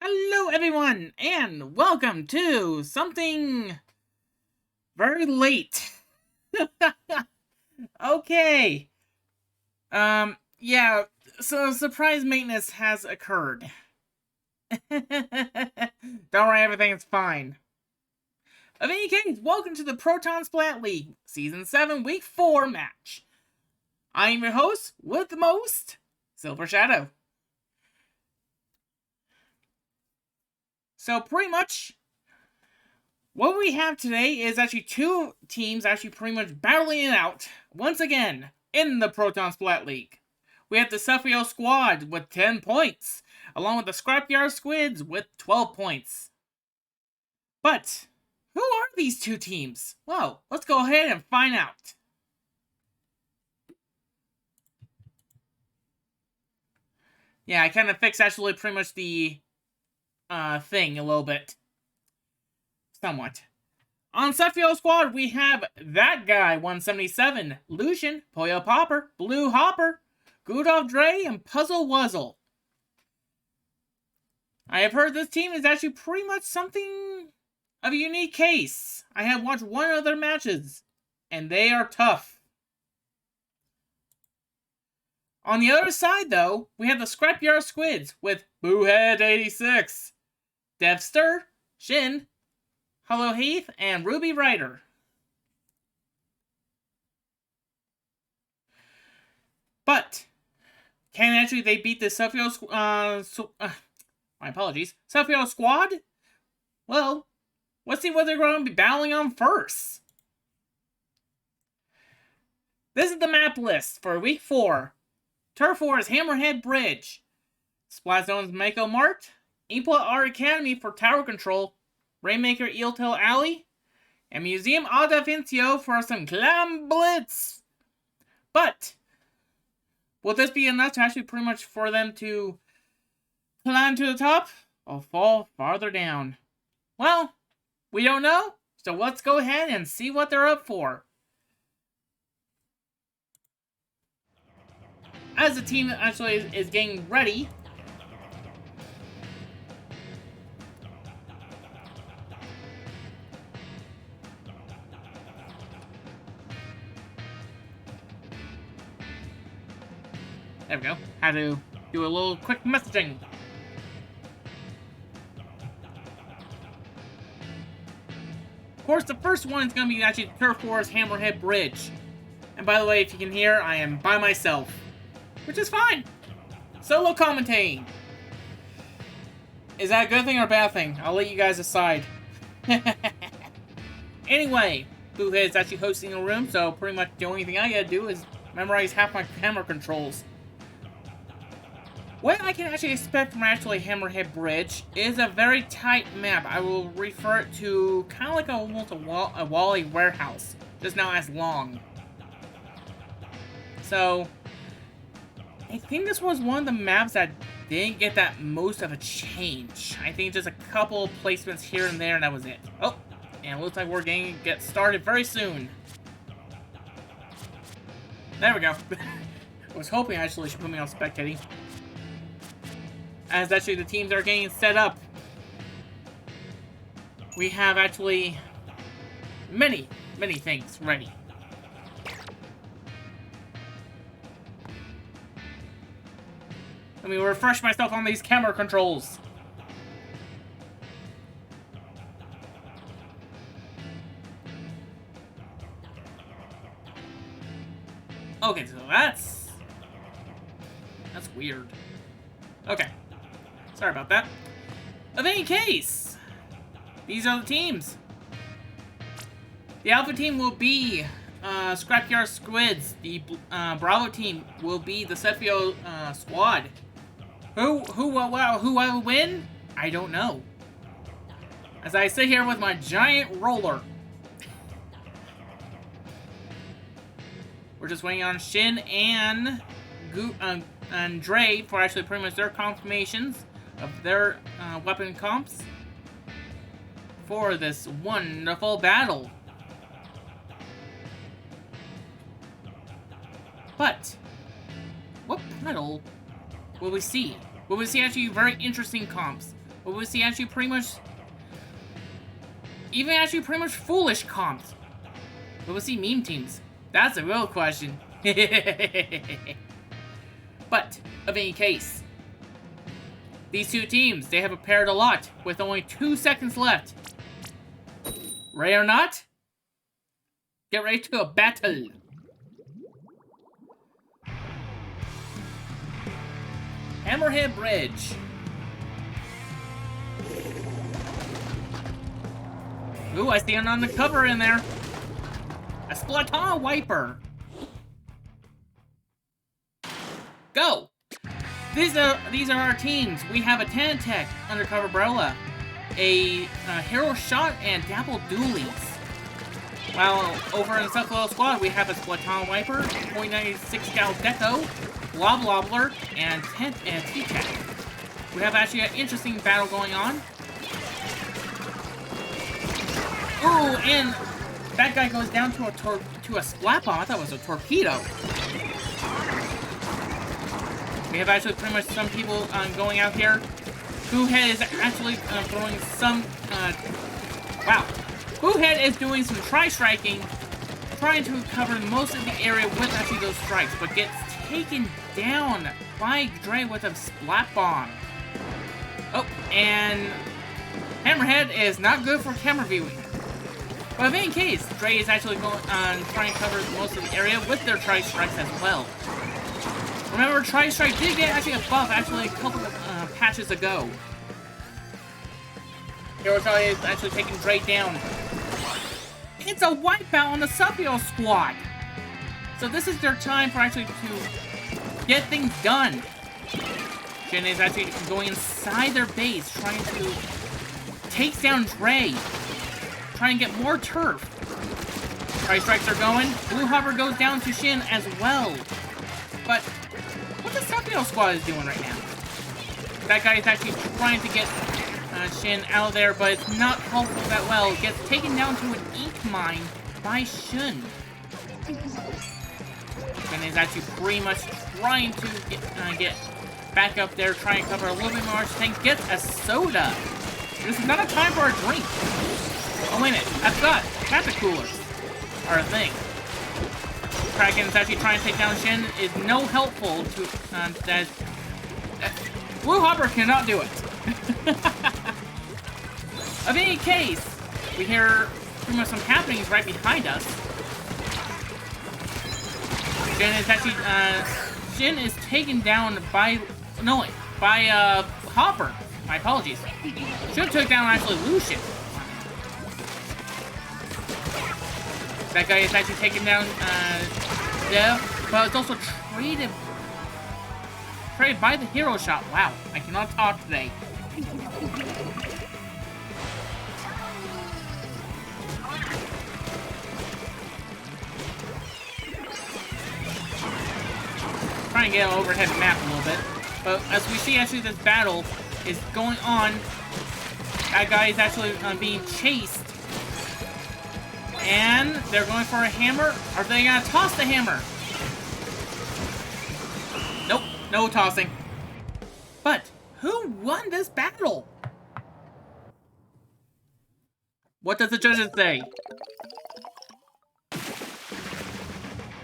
Hello everyone, and welcome to something very late. Okay. Yeah, so surprise maintenance has occurred. Don't worry, everything is fine. Of any case, welcome to the Proton Splat League, Season 7, Week 4 match. I am your host, with the most, Silver Shadow. So pretty much, what we have today is actually two teams actually pretty much battling it out once again in the Proton Splat League. We have the Cephalo squad with 10 points, along with the Scrapyard Squids with 12 points. But who are these two teams? Well, let's go ahead and find out. Yeah, I kind of fixed actually pretty much the thing a little bit. Somewhat. On Cephalo squad, we have that guy, 177, Lucian, Poyo Popper, Blue Hopper, Gudolf Dre, and Puzzle Wuzzle. I have heard this team is actually pretty much something of a unique case. I have watched one of their matches, and they are tough. On the other side, though, we have the Scrapyard Squids with Boohead86, Devster, Shin, Hello Heath, and Ruby Ryder. But can actually they beat the Cephalo my apologies, Cephalo squad? Well, let's see what they're going to be battling on first. This is the map list for Week 4. Turf War is Hammerhead Bridge, Splat Zone's Mako Mart, Input Art Academy for Tower Control, Rainmaker Eeltail Alley, and Museum Audafincio for some Clam Blitz. But will this be enough to actually pretty much for them to climb to the top or fall farther down? Well, we don't know, so let's go ahead and see what they're up for. As the team actually is getting ready, there we go. Had to do a little quick messaging. Of course, the first one is going to be actually Turf Wars Hammerhead Bridge. And by the way, if you can hear, I am by myself, which is fine. Solo commentating. Is that a good thing or a bad thing? I'll let you guys decide. Anyway, Boohead is actually hosting a room, so pretty much the only thing I gotta do is memorize half my camera controls. What I can actually expect from actually Hammerhead Bridge is a very tight map. I will refer it to kind of like almost a Wally warehouse, just not as long. So I think this was one of the maps that didn't get that most of a change. I think just a couple placements here and there, and that was it. Oh, and it looks like we're going to get started very soon. There we go. I was hoping actually should put me on spectating, as actually the teams are getting set up. We have actually many things ready. Let me refresh myself on these camera controls. Okay, so that's weird. Okay. Sorry about that. Of any case, these are the teams. The Alpha team will be Scrapyard Squids. The Bravo team will be the Cephalo squad. Who will win? I don't know. As I sit here with my giant roller. We're just waiting on Shin and Dre for actually pretty much their confirmations of their weapon comps for this wonderful battle. But what battle will we see? Will we see actually very interesting comps? Or was he actually pretty much... even actually pretty much foolish comps? Or was he meme teams? That's a real question. But, of any case, these two teams, they have prepared a lot with only 2 seconds left. Ready or not? Get ready to a battle. Hammerhead Bridge. Ooh, I see an on the cover in there. A Splatoon wiper. Go! These are our teams. We have a Tanatech, Undercover Umbrella, a Hero Shot, and Dapple Doolies. While over in the Cephalo squad, we have a Splatoon wiper, .96 cal Deco, Blob Lobbler, and T-Tech. We have actually an interesting battle going on. Ooh, and that guy goes down to a Splat Bomb. I thought it was a torpedo. We have actually pretty much some people going out here. Boohead is actually throwing some... wow. Boohead is doing some tri-striking, trying to cover most of the area with actually those strikes, but gets taken down by Dre with a Splat Bomb. Oh, and Hammerhead is not good for camera viewing. But in any case, Dre is actually going trying to cover most of the area with their tri-strikes as well. Remember, tri-strike did get actually a buff actually a couple patches ago. Hero Shot is actually taking Dre down. It's a wipeout on the Cephalo squad. So this is their time for actually to get things done. Shin is actually going inside their base, trying to take down Dre. Trying to get more turf. Tri-strikes are going. Blue Hopper goes down to Shin as well. But what the Cephalo squad is doing right now? That guy is actually trying to get Shin out of there, but it's not helpful that well. Gets taken down to an ink mine by Shin. Shin is actually pretty much trying to get back up there, trying to cover a little bit more. Tank gets a soda. This is not a time for a drink. Oh, wait a minute. I forgot. Catercoolers are a thing. Kraken is actually trying to take down Shin. Is no helpful to that. Blue Hopper cannot do it. Of any case, we hear pretty much some happenings right behind us. Shin is actually Shin is taken down by Hopper. My apologies. Should have took down actually Lucian. That guy is actually taken down Dev, but it's also traded by the Hero Shot. Wow, I cannot talk today. Trying to get an overhead map a little bit. But as we see, actually, this battle is going on. That guy is actually being chased. And they're going for a hammer. Are they going to toss the hammer? Nope, no tossing. But who won this battle? What does the judges say?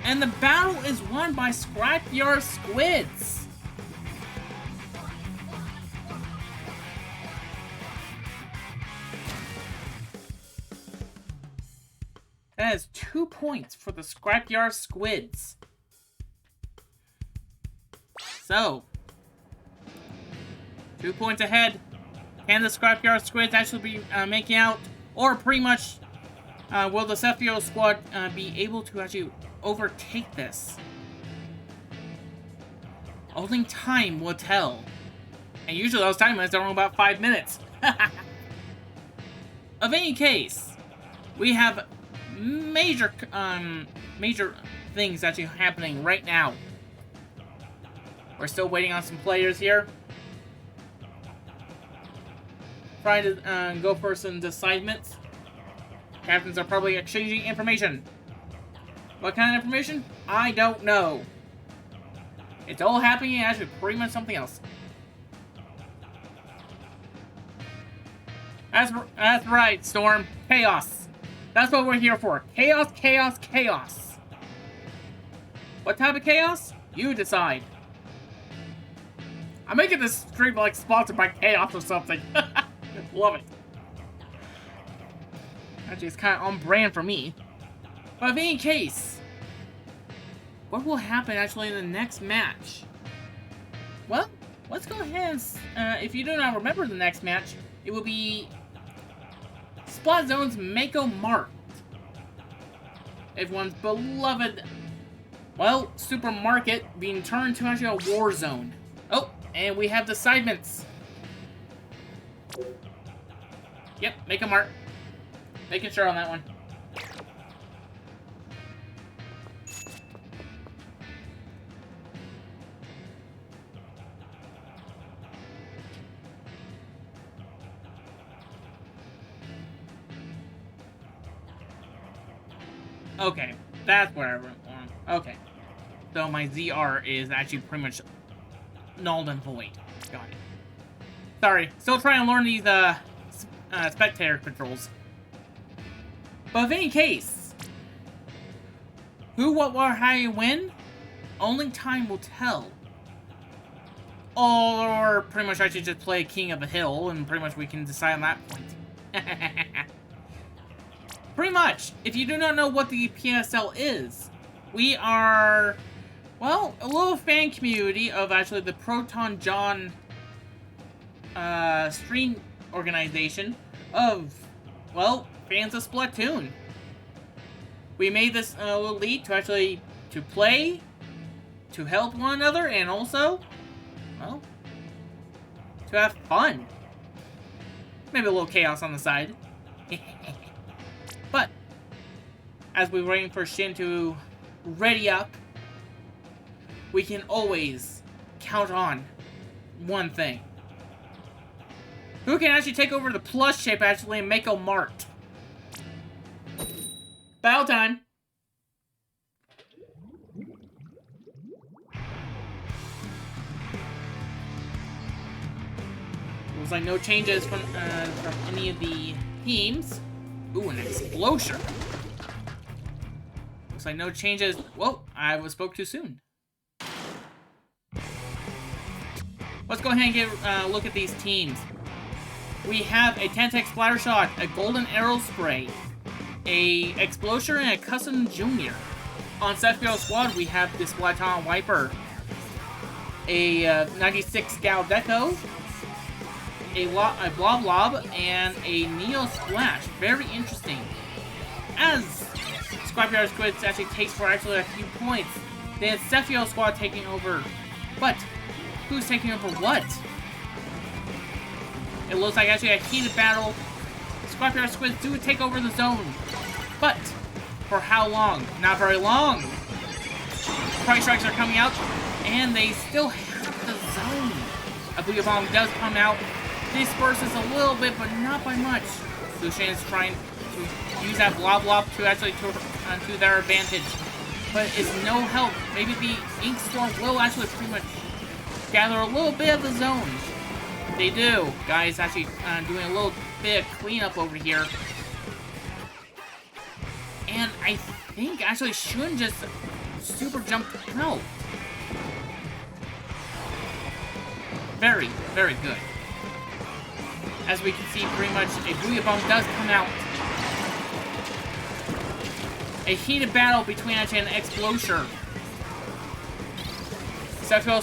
And the battle is won by Scrapyard Squids. That is 2 points for the Scrapyard Squids. So, 2 points ahead. Can the Scrapyard Squids actually be making out? Or pretty much, will the Cephalo squad be able to actually overtake this? Only time will tell. And usually those time limits are only about 5 minutes. Of any case, we have major things actually happening right now. We're still waiting on some players here. Trying to go for some assignments. Captains are probably exchanging information. What kind of information? I don't know. It's all happening as with pretty much something else. That's right, Storm. Chaos. That's what we're here for. Chaos, chaos, chaos. What type of chaos? You decide. I'm making this stream like sponsored by Chaos or something. Love it. Actually, it's kind of on brand for me. But in any case, what will happen actually in the next match? Well, let's go ahead and, if you do not remember the next match, it will be Splatzone's Mako Mart. Everyone's beloved, well, supermarket being turned to actually a war zone. Oh, and we have the assignments. Yep, Mako Mart. Making sure on that one. Okay, that's where I went wrong. Okay. So my ZR is actually pretty much null and void. Got it. Sorry, still trying to learn these spectator controls. But in any case, who, what, where, how you win? Only time will tell. Or pretty much I should just play King of the Hill and pretty much we can decide on that point. Pretty much, if you do not know what the PSL is, we are, well, a little fan community of actually the Proton John stream organization of, well, fans of Splatoon. We made this little league to actually, to play, to help one another, and also, well, to have fun. Maybe a little chaos on the side. But, as we're waiting for Shin to ready up, we can always count on one thing. Who can actually take over the plus shape actually and make a mart? Battle time! Looks like no changes from any of the teams. Ooh, an explosion. Looks like no changes. Whoa, I spoke too soon. Let's go ahead and get a look at these teams. We have a Tentec Splatter Shot, a Golden Arrow Spray, a Explosion, and a Custom Junior. On Cephalo squad, we have the Splatoon Wiper, a 96 Scout Deco, a Blob Lob, and a Neo Splash. Very interesting. As Scrapyard Squids actually takes for actually a few points, then Cephalo squad taking over. But who's taking over what? It looks like actually a heated battle. Scrapyard Squids do take over the zone. But for how long? Not very long. Price strikes are coming out, and they still have the zone. A Booyah Bomb does come out. Disperses a little bit, but not by much. Lucian is trying to use that Blob Lob to actually to their advantage. But it's no help. Maybe the Ink Storm will actually pretty much gather a little bit of the zone. They do. Guys actually doing a little bit of cleanup over here. And I think actually Shun just super jumped out. Very, very good. As we can see, pretty much a Booyah Bomb does come out. A heated battle between actually an Explosion. Cephalo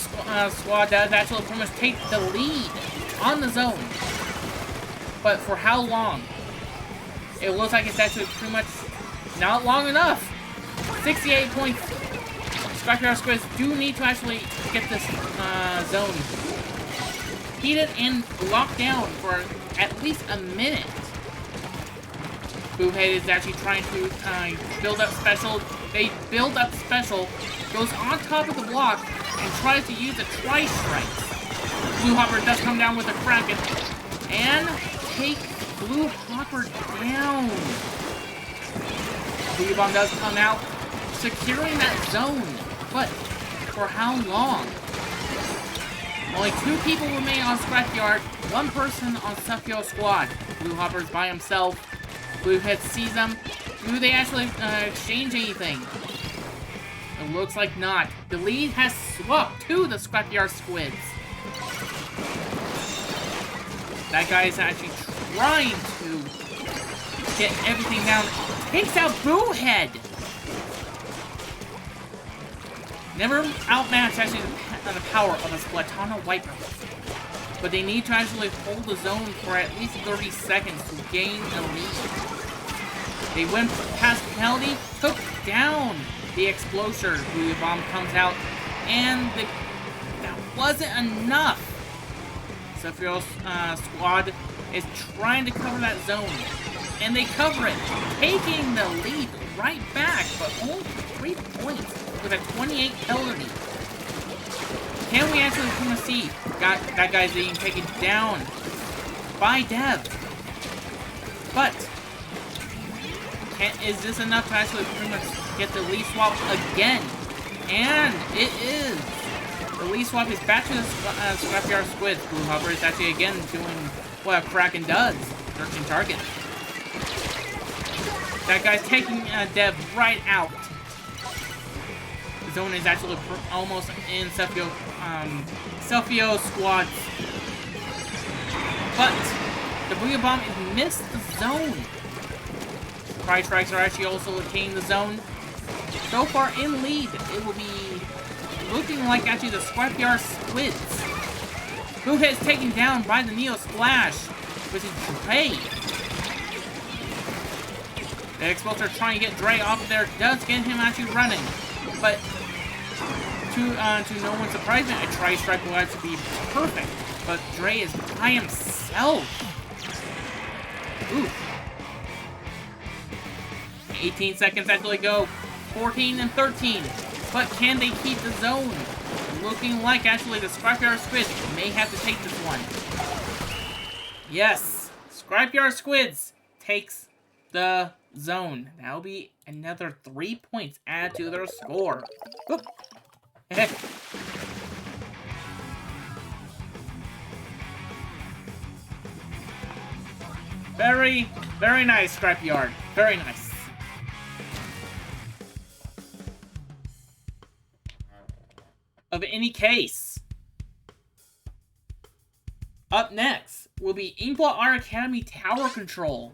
squad does actually pretty much take the lead on the zone. But for how long? It looks like it's actually pretty much not long enough. 68 points. Scrapyard Squids do need to actually get this zone heated and locked down for at least a minute. Boomhead is actually trying to build up special. They build up special, goes on top of the block, and tries to use a tri-strike. Blue Hopper does come down with a Kraken, and take Blue Hopper down. Booyah Bomb does come out, securing that zone, but for how long? Only 2 people remain on Scrapyard, 1 person on Cephalo squad. Blue Hopper's by himself. Blue Head sees them. Do they actually exchange anything? It looks like not. The lead has swapped to the Scrapyard Squids. That guy is actually trying to get everything down. Takes out Boo Head. Never outmatched actually the power of a Splatoon wiper. But they need to actually hold the zone for at least 30 seconds to gain a lead. They went past the penalty, took down the Exploser. Blue Bomb comes out, and that wasn't enough. Cephalo's squad is trying to cover that zone, and they cover it, taking the lead right back, but only 3 points with a 28 penalty. Can we actually see that guy's being taken down by Dev? But is this enough to actually pretty much get the lead swap again? And it is. The lead swap is back to the Scrapyard Squids. Blue Hopper is actually again doing what a Kraken does, searching target. That guy's taking Dev right out. The zone is actually almost in Cephalo squads. But the Booyah Bomb has missed the zone. Pride Strikes are actually also attaining the zone. So far in lead, it will be looking like actually the Scrapyard Squids. Who is taken down by the Neo Splash, which is Dre. The Exploser trying to get Dre off of there does get him actually running. But to no one's surprisement, a Tri-Strike will actually be perfect. But Dre is by himself. Ooh. 18 seconds actually go. 14 and 13. But can they keep the zone? Looking like actually the Scrapyard Squids may have to take this one. Yes. Scrapyard Squids takes the zone. That'll be another 3 points added to their score. Very, very nice, Scrapyard. Very nice. Of any case, up next will be Inkblot Art Academy Tower Control.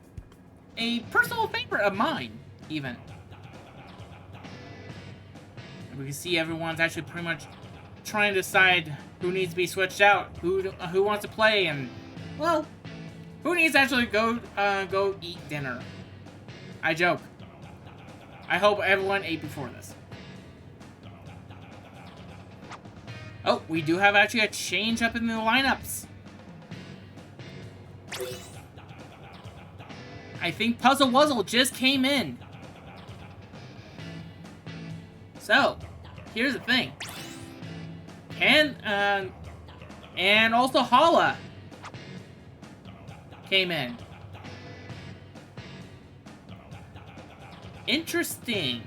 A personal favorite of mine, even. And we can see everyone's actually pretty much trying to decide who needs to be switched out, who wants to play, and, well, who needs to actually go eat dinner. I joke. I hope everyone ate before this. Oh, we do have actually a change up in the lineups. I think Puzzle Wuzzle just came in. So, here's the thing. And also Hala came in. Interesting.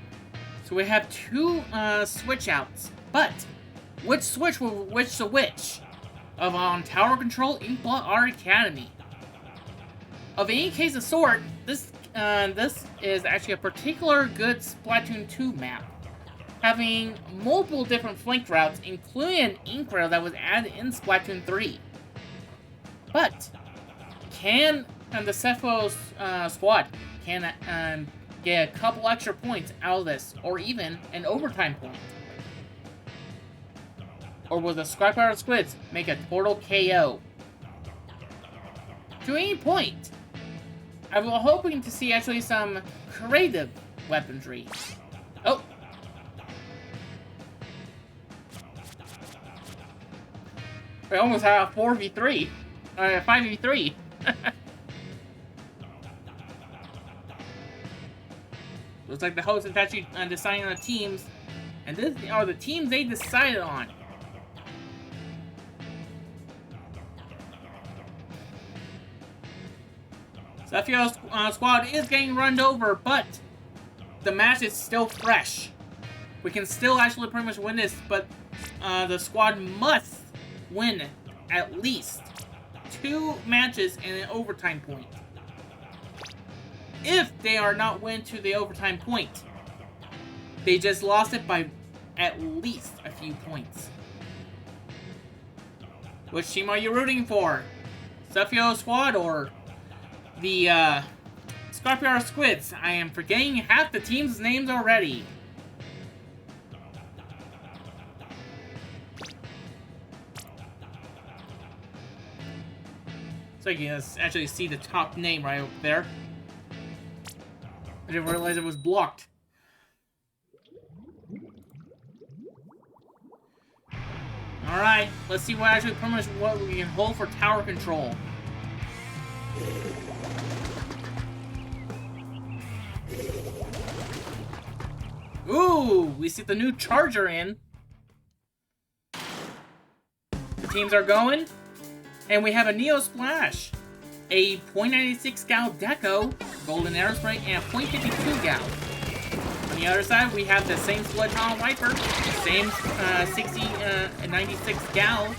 So we have 2 switch outs, but which switch will which to which? Of on Tower Control, Inkblot Art Academy. Of any case of sort, this is actually a particular good Splatoon 2 map, having multiple different flank routes, including an ink rail that was added in Splatoon 3. But can the Cephalo squad can get a couple extra points out of this, or even an overtime point? Or will the Scrapyard Squids make a total KO? To any point, I was hoping to see actually some creative weaponry. Oh! We almost have a 4v3. 5v3. Looks like the host is actually deciding on the teams. And these are the teams they decided on. Cephalo squad is getting run over, but the match is still fresh. We can still actually pretty much win this, but the squad must win at least 2 matches and an overtime point. If they are not win to the overtime point, they just lost it by at least a few points. Which team are you rooting for? Cephalo Squad or the Scrapyard Squids? I am forgetting half the team's names already. So you can actually see the top name right over there. I didn't realize it was blocked. Alright, let's see what actually pretty much what we can hold for tower control. Ooh, we see the new charger in. The teams are going. And we have a Neo Splash, a .96 gal Deco, Golden Aerospray, and a .52 gal. On the other side, we have the same Sledgehammer Wiper, same 96 gal,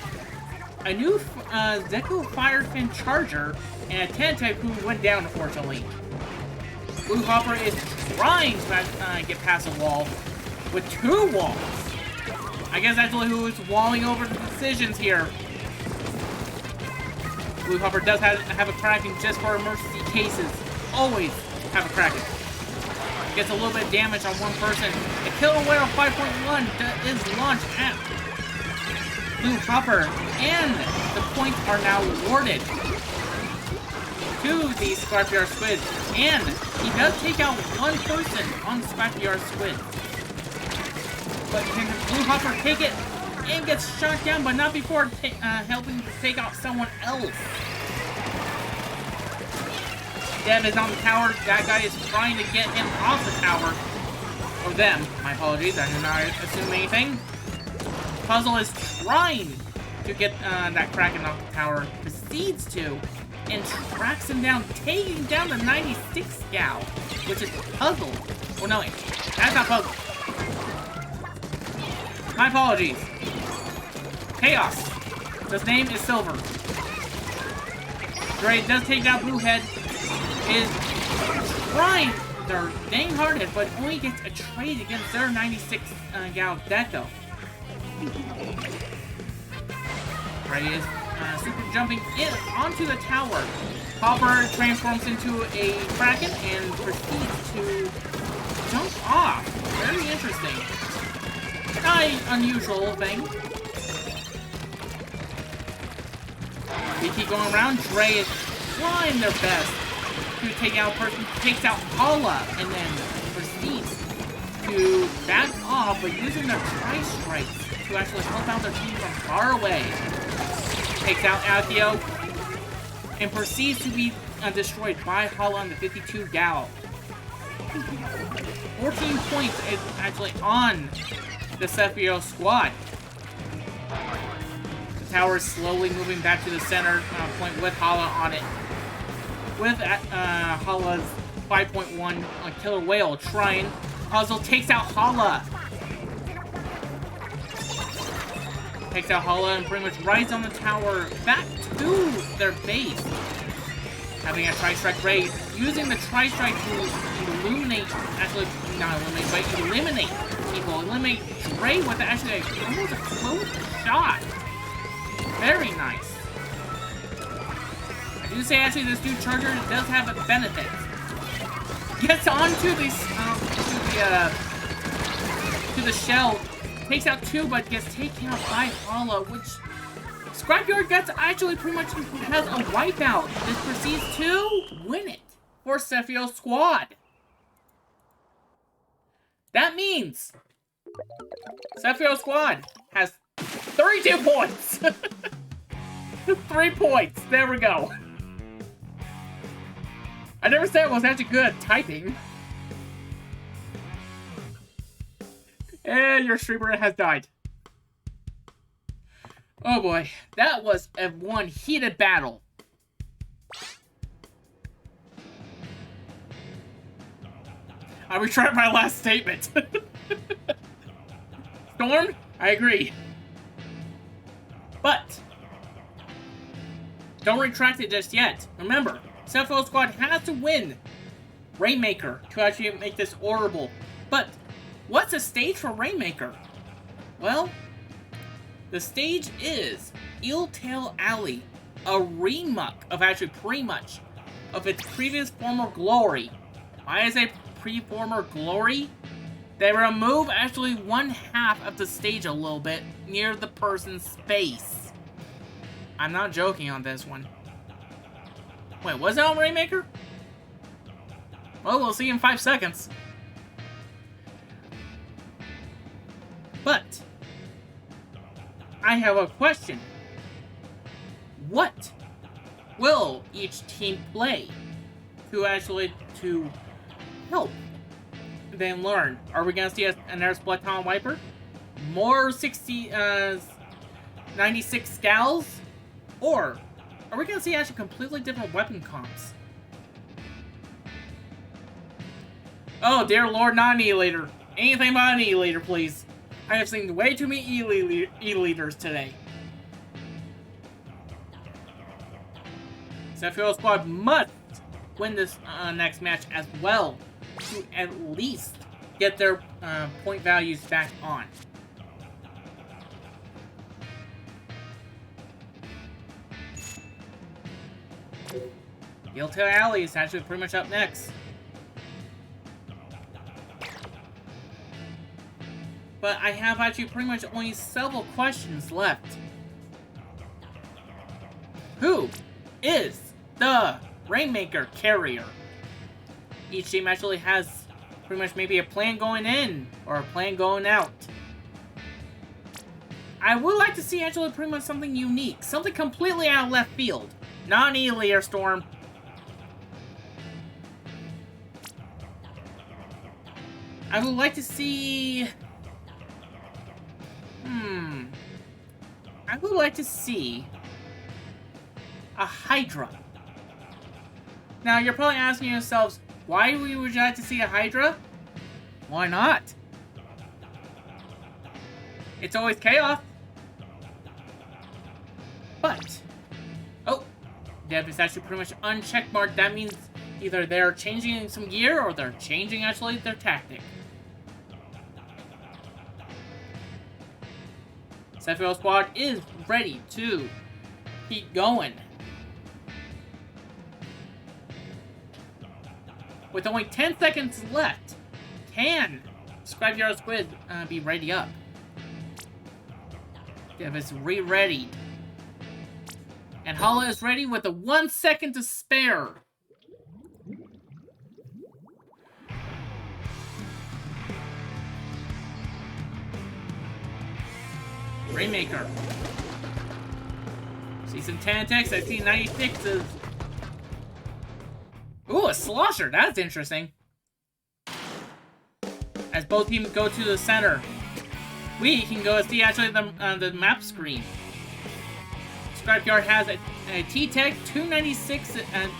a new Deco Firefin Charger, and a Tentacruel who went down, unfortunately. Blue Hopper is trying to get past a wall with 2 walls. I guess that's who is walling over the decisions here. Blue Hopper does have a Kraken just for emergency cases. Always have a Kraken. Gets a little bit of damage on one person. A Killer Whale 5.1 is launched at Blue Hopper, and the points are now awarded to the Scrapyard Squids. And he does take out one person on the Scrapyard Squid. But can Blue Hopper take it? And gets shot down, but not before helping to take out someone else. Dev is on the tower. That guy is trying to get him off the tower. Or them. My apologies. I did not assume anything. Puzzle is trying to get that Kraken off the tower. Proceeds to. And tracks him down, taking down the 96 gal. Which is Puzzle. Oh no, wait. That's not Puzzle. My apologies. Chaos. His name is Silver. Dre does take out Bluehead. Is trying. They're dang harded, but only gets a trade against their 96 gal Deco. Dre is super jumping in onto the tower. Hopper transforms into a Kraken and proceeds to jump off. Very interesting. Not an unusual thing. We keep going around. Dre is trying their best to take out a person, takes out Paula, and then proceeds to back off, but using their Tri-Strikes to actually help out their team from far away. Takes out Alkio, and proceeds to be destroyed by Hala on the 52 gal. 14 points is actually on the Cephalo squad. The tower is slowly moving back to the center point with Hala on it. With Hala's 5.1 Killer Whale trying. Puzzle takes out Hala. Takes out Hala and pretty much rides on the tower back to their base. Having a Tri-Strike raid. Using the Tri-Strike to illuminate, actually not illuminate, but eliminate people. Eliminate Dre with actually almost a close shot. Very nice. I do say actually this new charger does have a benefit. Gets onto to the shell, takes out 2, but gets taken out by Hala, which Scrapyard gets actually pretty much has a wipeout. This proceeds to win it for Cephalo squad. That means Cephalo squad has 32 points. 3 points. There we go. I never said I was actually good at typing. And your streamer has died. Oh boy, that was a one heated battle. I retract my last statement. Storm, I agree. But don't retract it just yet. Remember, Cephalo Squad has to win Rainmaker to actually make this orderable. But what's the stage for Rainmaker? Well, the stage is Eeltail Alley, a remuck of actually pretty much of its previous former glory. Why is it former glory? They remove actually one half of the stage a little bit near the person's face. I'm not joking on this one. Wait, was it on Rainmaker? Well, we'll see in 5 seconds. But I have a question. What will each team play to help them learn? Are we gonna see another Splatoon wiper? More 96 scals? Or are we gonna see actually completely different weapon comps? Oh dear lord, not an E-Leader. Anything but an E-Leader, please. I have seen way too many E-Leaders today. Cephalo Squad must win this next match as well to at least get their point values back on. Eeltail Alley is actually pretty much up next. But I have actually pretty much only several questions left. Who is the Rainmaker carrier? Each team actually has pretty much maybe a plan going in or a plan going out. I would like to see actually pretty much something unique, something completely out of left field. Not an E-Leader Storm. I would like to see... I would like to see a Hydra. Now, you're probably asking yourselves, why would you like to see a Hydra? Why not? It's always chaos. But, oh, Dev is actually pretty much unchecked marked. That means either they're changing some gear or they're changing actually their tactic. Cephalo Squad is ready to keep going. With only 10 seconds left, can Scrapyard Squid be ready up? Dev is re-readied. And Hala is ready with the 1 second to spare. Rainmaker. See some 10 attacks, I see 96s. Ooh, a slosher, that's interesting. As both teams go to the center, we can go see actually the map screen. Scrapyard has a T-Tech, 296 and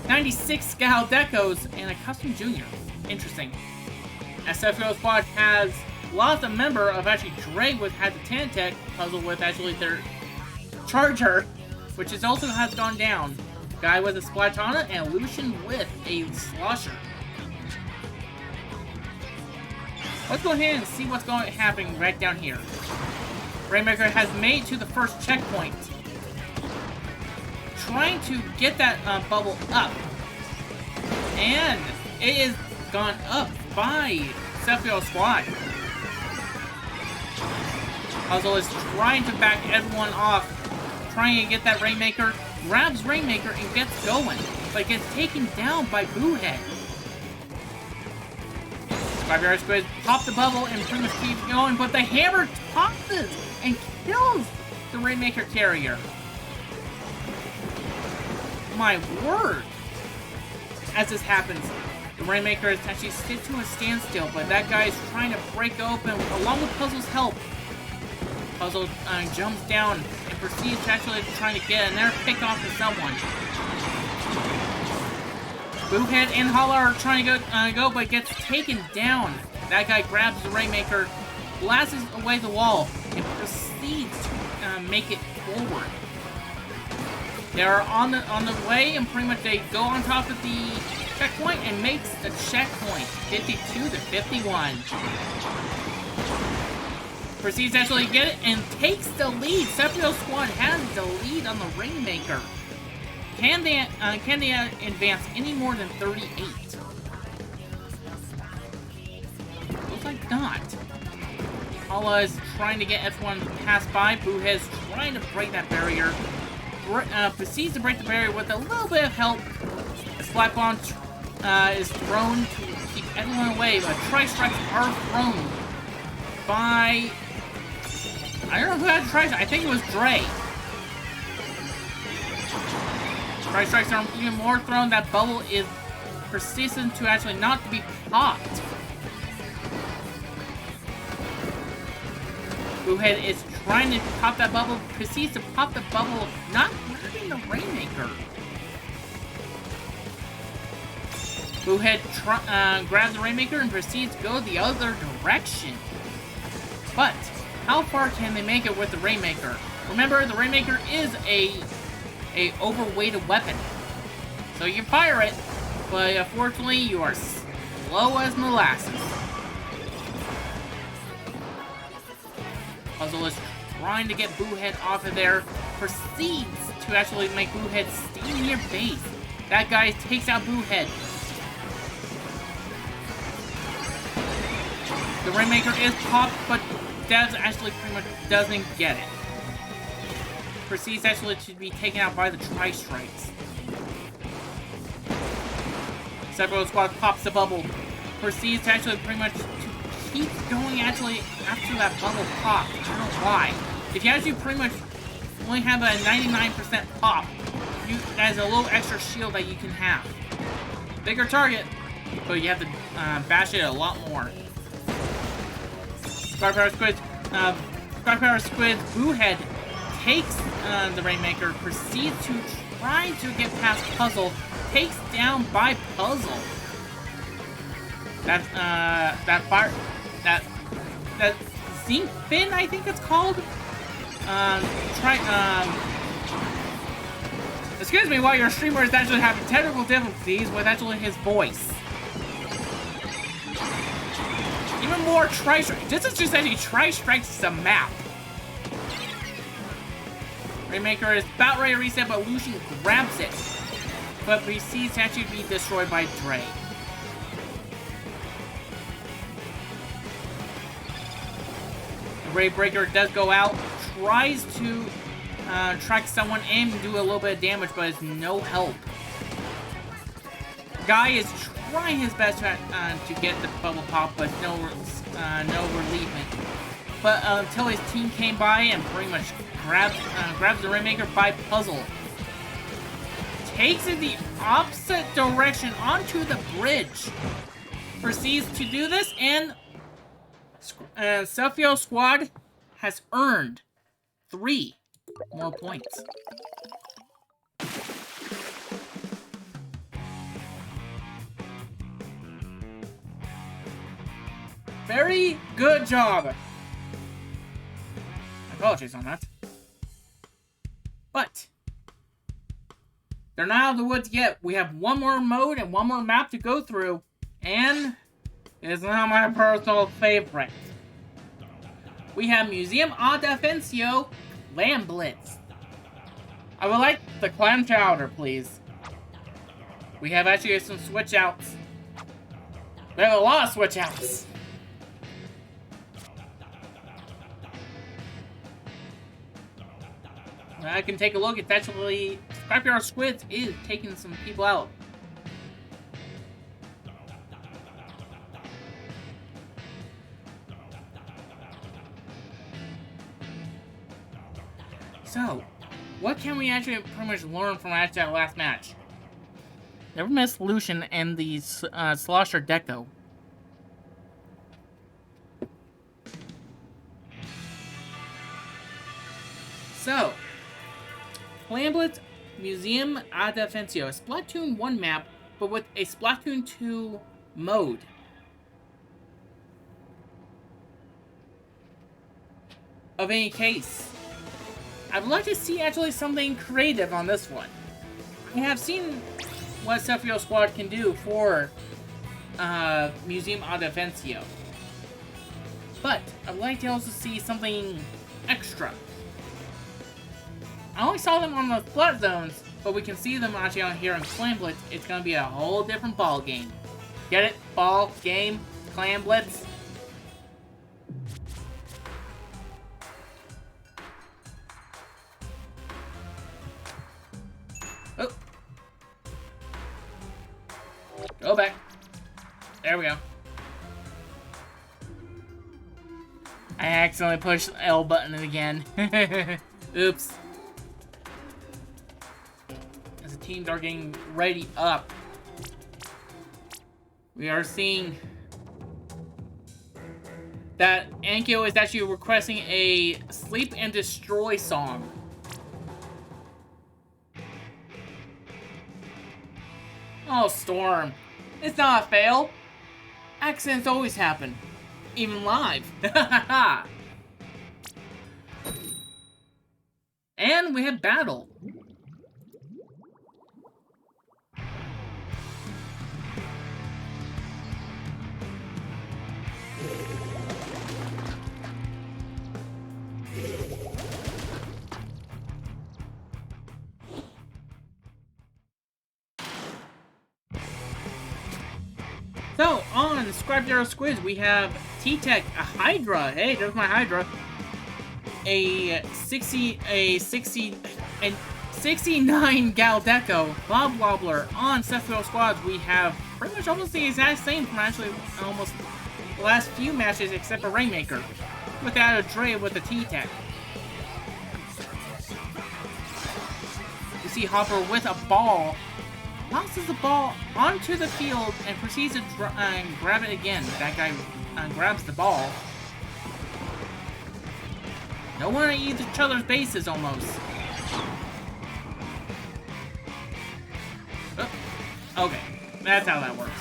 96 Scout Decos, and a Custom Junior. Interesting. As Cephalo Squad has lost a member of actually Dre has a Tantech puzzle with actually their Charger, which is also has gone down. Guy with a Splatana and Lucian with a Slosher. Let's go ahead and see what's happening right down here. Rainmaker has made to the first checkpoint, trying to get that bubble up, and it is gone up by Cephalo Squad. Puzzle is trying to back everyone off, trying to get that Rainmaker, grabs Rainmaker and gets going, but gets taken down by Boohead. Scrapyard Squid pop the bubble and pretty much keeps going, but the hammer tosses and kills the Rainmaker carrier. My word! As this happens, the Rainmaker is actually sit to a standstill, but that guy is trying to break open along with Puzzle's help. Puzzle jumps down and proceeds actually trying to get another pick off to someone. Boohead and Hala are trying to go, but gets taken down. That guy grabs the Rainmaker, blasts away the wall, and proceeds to make it forward. They're on the way, and pretty much they go on top of the checkpoint and makes the checkpoint 52-51. Proceeds to actually get it and takes the lead. Cephalo squad has the lead on the Rainmaker. Can they advance any more than 38? Looks like not. Paula is trying to get F1 to pass by. Boohead's trying to break that barrier. Proceeds to break the barrier with a little bit of help. A splat bomb is thrown to keep everyone away, but tri-strikes are thrown by... I don't know who had tri-strike. I think it was Dre. Tri-strikes are even more thrown. That bubble is persistent to actually not be popped. Boohead is trying to pop that bubble, proceeds to pop the bubble, not grabbing the Rainmaker. Boohead grabs the Rainmaker and proceeds to go the other direction. But how far can they make it with the Rainmaker? Remember, the Rainmaker is a overweighted weapon, so you can fire it, but unfortunately you are slow as molasses. Puzzle is trying to get Boohead off of there, proceeds to actually make Boohead stay near base. That guy takes out Boohead. The Rainmaker is popped, but Devs actually pretty much doesn't get it. Proceeds actually to be taken out by the tri-strikes. Cephalo squad pops the bubble. Proceeds to actually pretty much keep going actually after that bubble pop. I don't know why. If you actually pretty much only have a 99% pop, that is a little extra shield that you can have. Bigger target, but you have to bash it a lot more. Scrapyard Squids, Boohead takes the Rainmaker, proceeds to try to get past Puzzle, takes down by Puzzle. That Zinc Fin, I think it's called. Excuse me while your streamer is actually having technical difficulties with actually his voice. Even more tri-strikes. This is just actually tri-strikes the map. Rainmaker is about ready to reset, but Lucian grabs it. But proceeds to actually be destroyed by Dre. The Ray Breaker does go out, tries to track someone and do a little bit of damage, but it's no help. Guy is trying his best to get the bubble pop, but no relievement. But until his team came by and pretty much grabs the Rainmaker by Puzzle. Takes it the opposite direction onto the bridge. Proceeds to do this, and Cephalo squad has earned 3 more points. Very good job. Apologies on that. But they're not out of the woods yet. We have one more mode and one more map to go through, and it's not my personal favorite. We have Museum a Defensio Land Blitz. I would like the clam chowder, please. We have actually some switch outs. We have a lot of switch outs. I can take a look. It's actually Scrapyard Squids is taking some people out. So, what can we actually pretty much learn from that last match? Never miss Lucian and the Slosher Deco. So, Land Blitz Museum a Defensio, a Splatoon 1 map, but with a Splatoon 2 mode. Of any case, I would like to see actually something creative on this one. I have seen what Cephalo Squad can do for Museum of Defensio. But I would like to also see something extra. I only saw them on the flat zones, but we can see them actually on here in Clan Blitz. It's going to be a whole different ball game. Get it? Ball, game, Clan Blitz. Oh. Go back. There we go. I accidentally pushed the L button again. Oops. As the teams are getting ready up, we are seeing that Ankyo is actually requesting a Sleep and Destroy song. Oh, Storm. It's not a fail. Accidents always happen. Even live. And we have battle. So, on Scrapyard Squids, we have T-Tech, a Hydra. Hey, there's my Hydra. A 69 Galdeco, Bob Wobbler. On Cephalo Squads, we have pretty much almost the exact same from actually almost the last few matches except for Rainmaker. Without a Dre with the T-Tech. You see Hopper with a ball. Tosses the ball onto the field and proceeds to grab it again. That guy grabs the ball. No one at each other's bases almost. Oh, okay, that's how that works.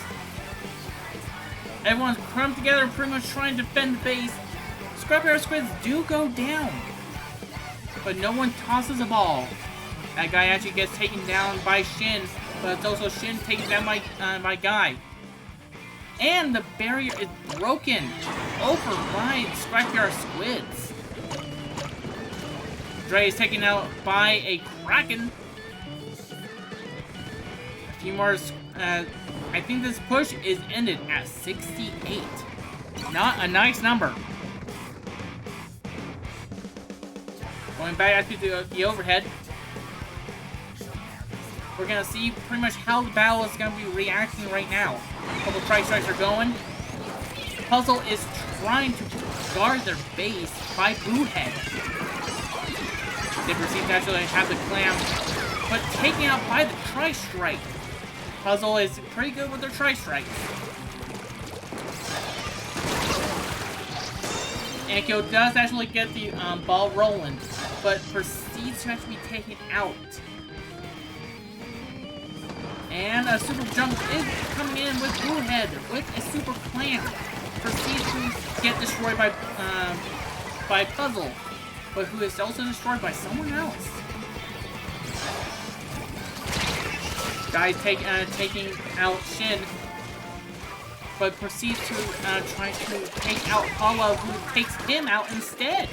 Everyone's crumped together, pretty much trying to defend the base. Scrapyard Squids do go down, but no one tosses a ball. That guy actually gets taken down by Shin. But it's also Shin taking down my guy. And the barrier is broken over by Scrapyard Squids. Dre is taken out by a Kraken. A few more. I think this push is ended at 68. Not a nice number. Going back to the overhead. We're going to see pretty much how the battle is going to be reacting right now. A couple price strikes are going. Puzzle is trying to guard their base by Boohead. They proceed to actually have the clam, but taken out by the Tri-Strike. Puzzle is pretty good with their Tri-Strikes. Ankyo does actually get the ball rolling, but proceeds to actually be taken out. And a super jump is coming in with Bluehead with a super clamp. Proceeds to get destroyed by Puzzle, but who is also destroyed by someone else. Guy taking out Shin, but proceeds to try to take out Paula, who takes him out instead.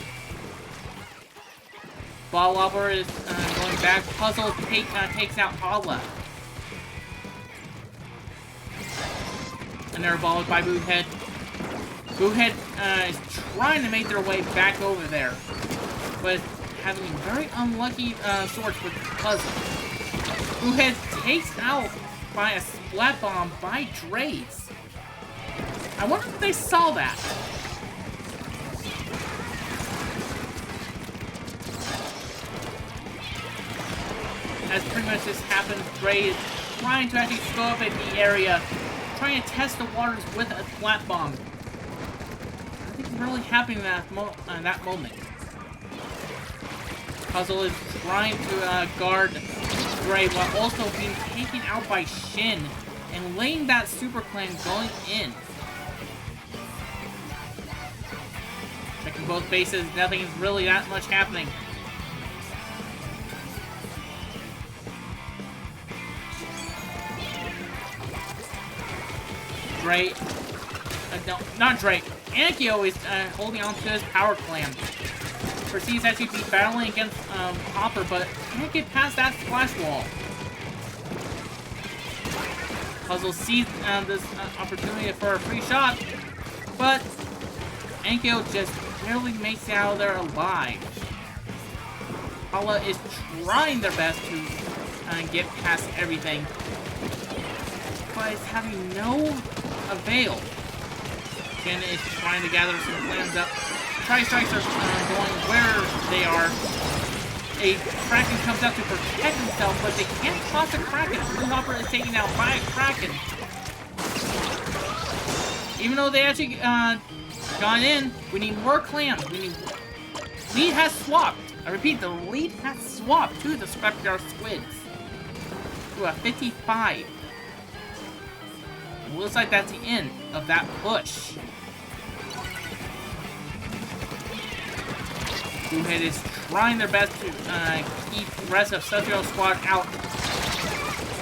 Ball Wobber is going back. Puzzle takes out Paula. And they're followed by Boohead. Boohead is trying to make their way back over there, but having very unlucky sorts with Puzzle. Boohead takes out by a splat bomb by Draze. I wonder if they saw that. As pretty much this happens, Draze trying to actually go up in the area, trying to test the waters with a flat bomb. Nothing really happening in that moment. Puzzle is trying to guard Dre while also being taken out by Shin and laying that super clan going in. Checking both bases, nothing is really that much happening. Drake, no, not Drake. Ankyo is holding on to his power clam. Perceives that he'd be battling against Hopper, but can't get past that splash wall. Puzzle sees this opportunity for a free shot, but Ankyo just barely makes it out of there alive. Paula is trying their best to get past everything, but it's having no avail. Jen is trying to gather some clams up. Tri-Strikes are going where they are. A Kraken comes out to protect himself, but they can't toss a Kraken. Blue Hopper is taken out by a Kraken. Even though they actually got in, we need more clams. We need... Lead has swapped. I repeat, the lead has swapped to the Scrapyard Squids. To a 55. It looks like that's the end of that push. Bluehead is trying their best to keep the rest of Cephal's squad out.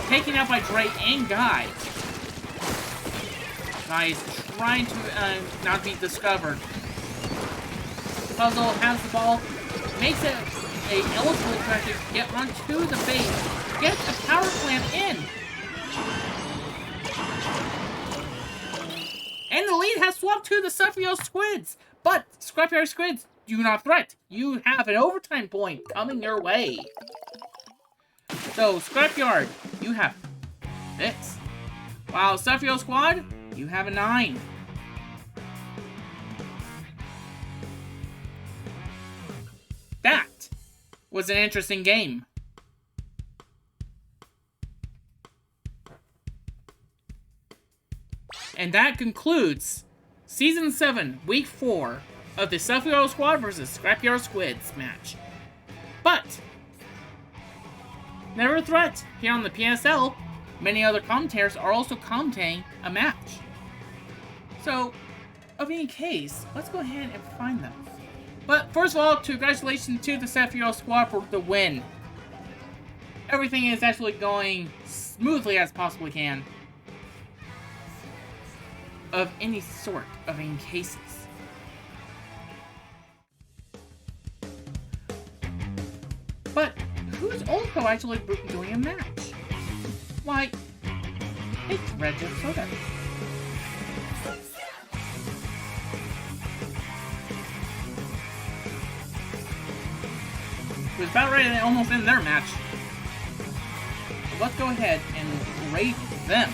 Taken out by Dre and Guy. Guy is trying to not be discovered. Puzzle has the ball. Makes it a eligible try to get onto the base. Gets the power plant in. And the lead has swapped to the Cephalo Squids. But Scrapyard Squids, do not threat. You have an overtime point coming your way. So, Scrapyard, you have 6. While Cephalo Squad, you have a 9. That was an interesting game. And that concludes Season 7, Week 4 of the Cephalo Squad vs. Scrapyard Squids match. But, never a threat here on the PSL. Many other commentators are also commentating a match. So, of any case, let's go ahead and find them. But first of all, congratulations to the Cephalo Squad for the win. Everything is actually going smoothly as possibly can. Of any sort of any cases. But who's also actually doing a match? Why, it's Red Jet Soda. It was about ready to almost end their match. So let's go ahead and rate them.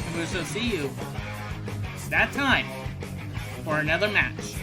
And we shall see you. It's that time for another match.